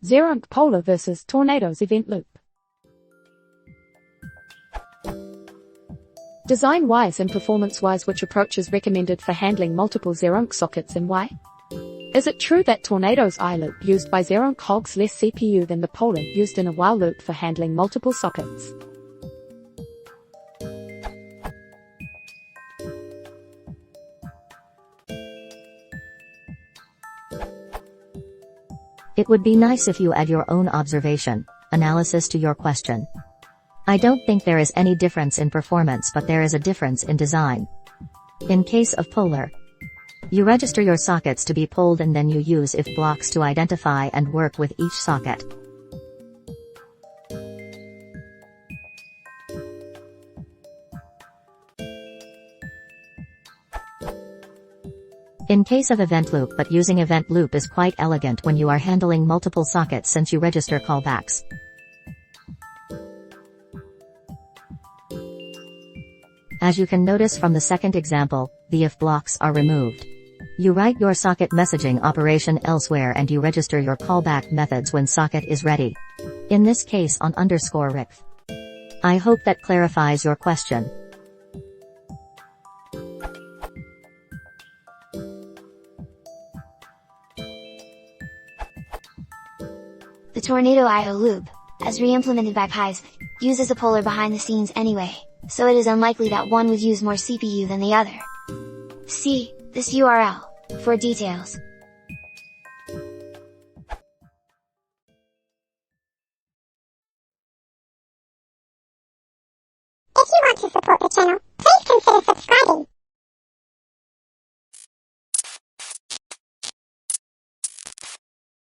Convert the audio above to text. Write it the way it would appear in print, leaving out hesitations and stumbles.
ZeroMQ Polar versus Tornado's EventLoop. Design-wise and performance-wise, which approach is recommended for handling multiple ZeroMQ sockets and why? Is it true that Tornado's iLoop used by ZeroMQ hogs less CPU than the Polar used in a while loop for handling multiple sockets? It would be nice if you add your own observation, analysis to your question. I don't think there is any difference in performance, but there is a difference in design. In case of Polar, you register your sockets to be pulled and then you use if blocks to identify and work with each socket. In case of EventLoop, but using EventLoop is quite elegant when you are handling multiple sockets since you register callbacks. As you can notice from the second example, the if blocks are removed. You write your socket messaging operation elsewhere and you register your callback methods when socket is ready. In this case on _ref. I hope that clarifies your question. The Tornado IO loop, as re-implemented by Pies, uses a Polar behind the scenes anyway, so it is unlikely that one would use more CPU than the other. See this URL for details. If you want to support the channel, please consider subscribing.